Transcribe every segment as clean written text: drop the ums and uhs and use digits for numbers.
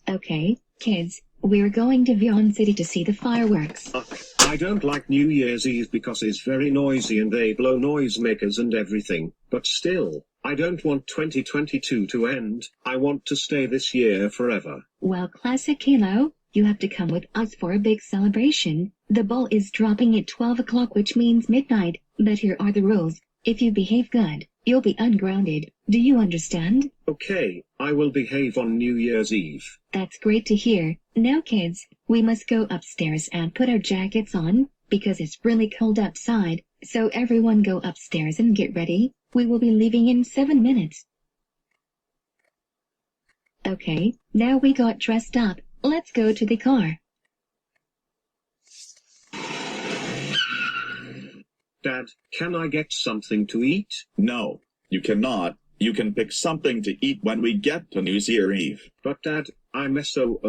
Okay, kids, we're going to Vion City to see the fireworks. I don't like New Year's Eve because it's very noisy and they blow noisemakers and everything, but still, I don't want 2022 to end. I want to stay this year forever. Well, Classic Caillou, you have to come with us for a big celebration. The ball is dropping at 12 o'clock, which means midnight, but here are the rules. If you behave good, you'll be ungrounded. Do you understand? Okay, I will behave on New Year's Eve. That's great to hear. Now kids, we must go upstairs and put our jackets on, because it's really cold outside, so everyone go upstairs and get ready. We will be leaving in 7 minutes. Okay, now we got dressed up, let's go to the car. Dad, can I get something to eat? No, you cannot. You can pick something to eat when we get to New Year's Eve. But Dad, I'm so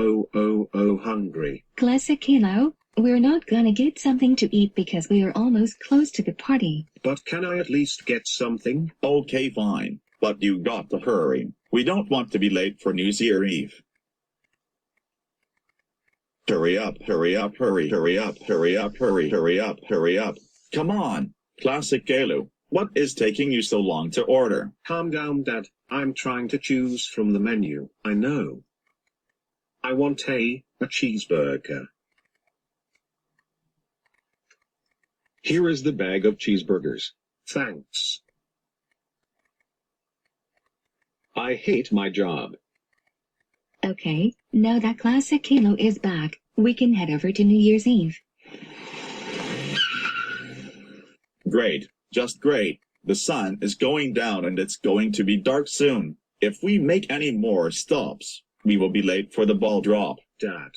hungry. Classic Caillou, we're not gonna get something to eat because we are almost close to the party. But can I at least get something? Okay, fine. But you got to hurry. We don't want to be late for New Year's Eve. Hurry up, hurry up, hurry up, hurry up, hurry up, hurry up. Come on, Classic Caillou. What is taking you so long to order? Calm down, Dad. I'm trying to choose from the menu. I know. I want a cheeseburger. Here is the bag of cheeseburgers. Thanks. I hate my job. Okay, now that Classic Caillou is back, we can head over to New Year's Eve. Great, just great. The sun is going down and it's going to be dark soon. If we make any more stops, we will be late for the ball drop. Dad,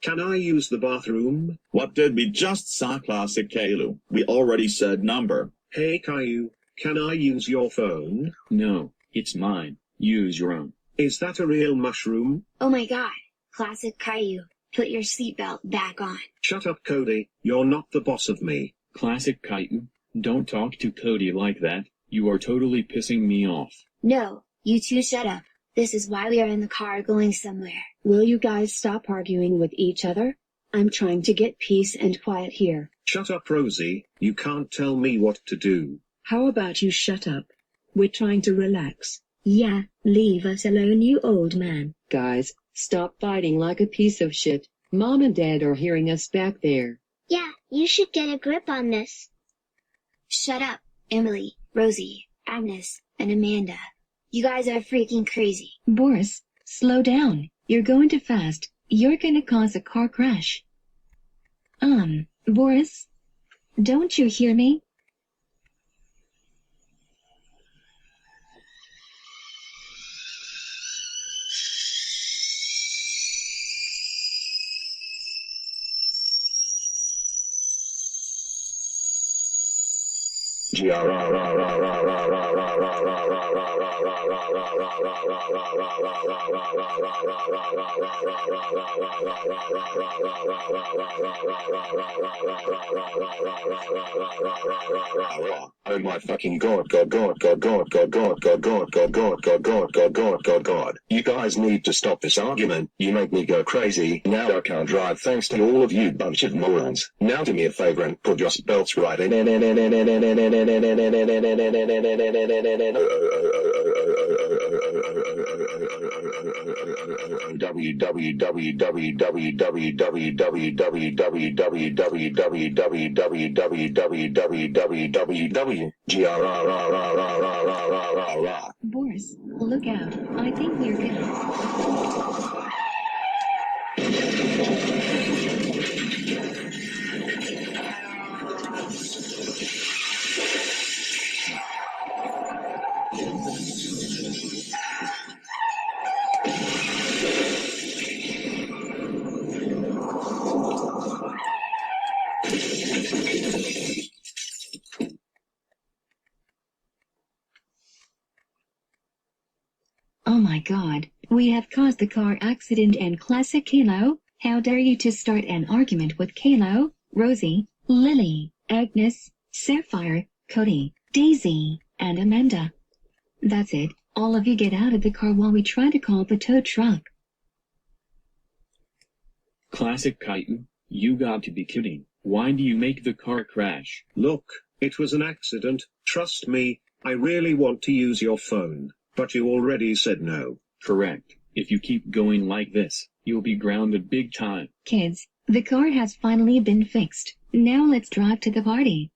can I use the bathroom? What did we just say, Classic Caillou? We already said number. Hey Caillou, can I use your phone? No, it's mine. Use your own. Is that a real mushroom? Oh my god, Classic Caillou, put your seatbelt back on. Shut up, Cody. You're not the boss of me. Classic Caillou, don't talk to Cody like that. You are totally pissing me off. No, you two shut up. This is why we are in the car going somewhere. Will you guys stop arguing with each other? I'm trying to get peace and quiet here. Shut up, Rosie. You can't tell me what to do. How about you shut up? We're trying to relax. Yeah, leave us alone, you old man. Guys, stop fighting like a piece of shit. Mom and Dad are hearing us back there. Yeah, you should get a grip on this. Shut up, Emily, Rosie, Agnes, and Amanda. You guys are freaking crazy. Boris, slow down. You're going too fast. You're gonna cause a car crash. Boris? Don't you hear me? Oh my fucking god, god, god, god, god, god, god, god, god, god, god, god, god, god, god, god, god. You guys need to stop this argument. You make me go crazy. Now I can't drive thanks to all of you bunch of morons. Now do me a favor and put your belts right in. Boris, look out. I think we're good. Oh my god, we have caused the car accident and Classic Caillou. How dare you to start an argument with Caillou, Rosie, Lily, Agnes, Sapphire, Cody, Daisy, and Amanda. That's it, all of you get out of the car while we try to call the tow truck. Classic Caillou, you got to be kidding. Why do you make the car crash? Look, it was an accident, trust me, I really want to use your phone, but you already said no. Correct. If you keep going like this, you'll be grounded big time. Kids, the car has finally been fixed. Now let's drive to the party.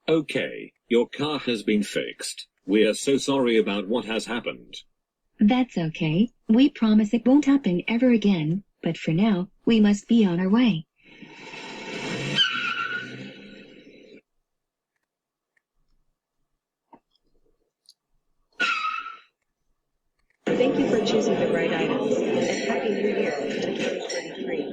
Okay, your car has been fixed. We are so sorry about what has happened. That's okay. We promise it won't happen ever again, but for now, we must be on our way. Thank you for choosing the right items, and Happy New Year to 2023.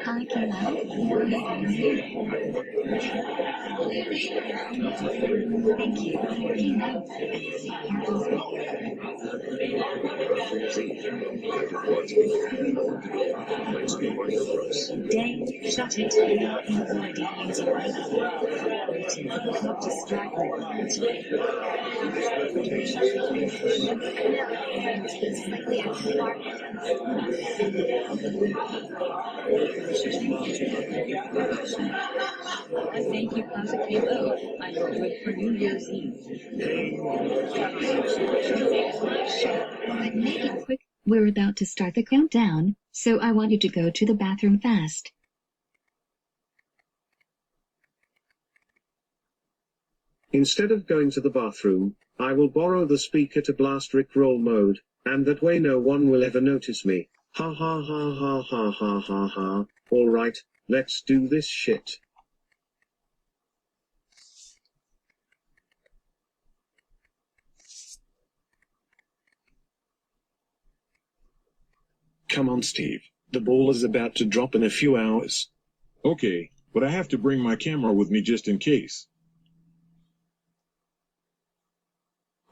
Hi, Caillou. Thank you. Dang, shut it. You're already using my phone. Not distracted. Thank you, Classic Caillou. I look good for New Year's Eve. But make it quick. We're about to start the countdown, so I want you to go to the bathroom fast. Instead of going to the bathroom, I will borrow the speaker to blast Rickroll mode, and that way no one will ever notice me. Ha ha ha ha ha ha ha ha. Alright, let's do this shit. Come on, Steve. The ball is about to drop in a few hours. Okay, but I have to bring my camera with me just in case.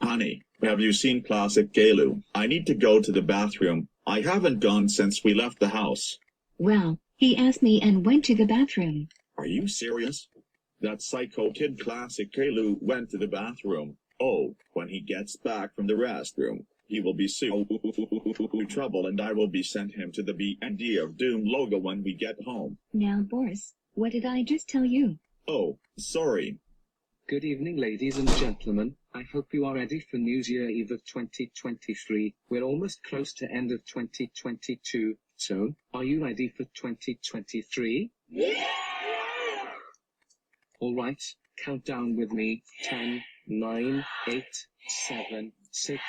Honey, have you seen Classic Caillou? I need to go to the bathroom. I haven't gone since we left the house. Well, he asked me and went to the bathroom. Are you serious? That psycho kid Classic Caillou went to the bathroom. Oh, when he gets back from the restroom, he will be sued trouble and I will be sent him to the B&D of Doom logo when we get home. Now, Boris, what did I just tell you? Oh, sorry. Good evening, ladies and gentlemen. I hope you are ready for New Year Eve of 2023. We're almost close to end of 2022. So, are you ready for 2023? Yeah! Alright, count down with me. 10, 9, 8, 7, 6...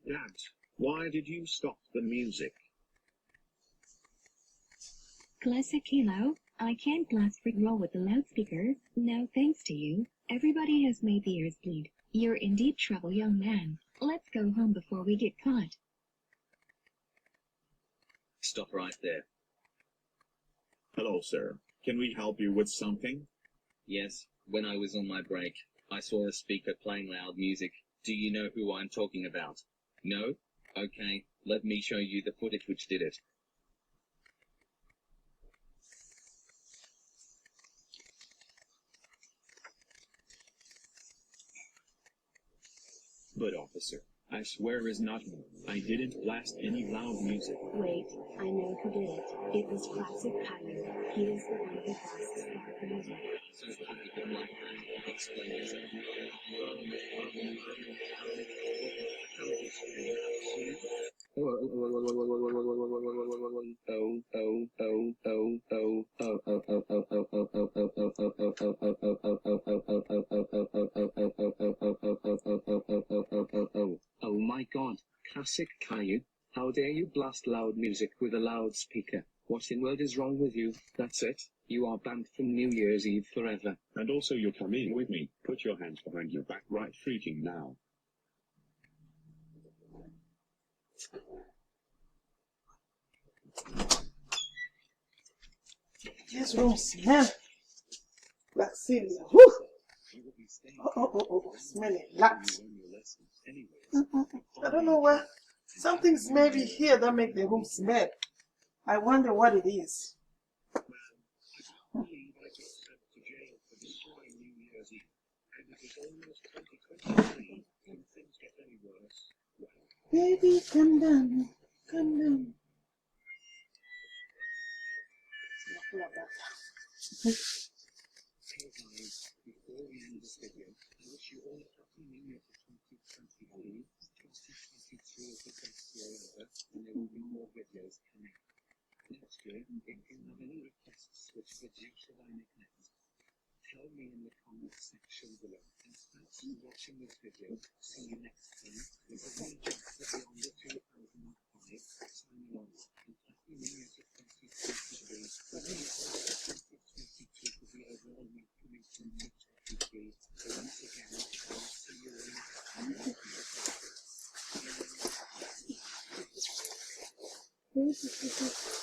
Dad, why did you stop the music? Classic Caillou, I can't blast Rickroll with the loudspeaker. No thanks to you. Everybody has made the ears bleed. You're in deep trouble, young man. Let's go home before we get caught. Stop right there. Hello, sir. Can we help you with something? Yes, when I was on my break, I saw a speaker playing loud music. Do you know who I'm talking about? No? Okay, let me show you the footage which did it. But officer, I swear is not me. I didn't blast any loud music. Wait, I know who did it. It was Classic Caillou. He is the one who blasts loud music. So if you would like to explain yourself. dare you blast loud music with a loudspeaker? What in world is wrong with you? That's it. You are banned from New Year's Eve forever. And also you're coming with me. Put your hands behind your back right freaking now. This room smell like cereal. Whew. Oh, smelling lots. I don't know what. Something's maybe here that make the room smell. I wonder what it is. Baby, come down, come down. Before we end this video, I wish you all a happy new year for 2023. 2022 is the best year ever, and there will be more videos coming. Next year, if you have any requests which videos should I make next, tell me in the comments section below. And thanks for watching this video. See you next time. This is me, Jack, on the 2005, signing off, and happy new year to 2023. Happy new year to 2022 for the overall week coming from 2023. So once again, I'll see you all.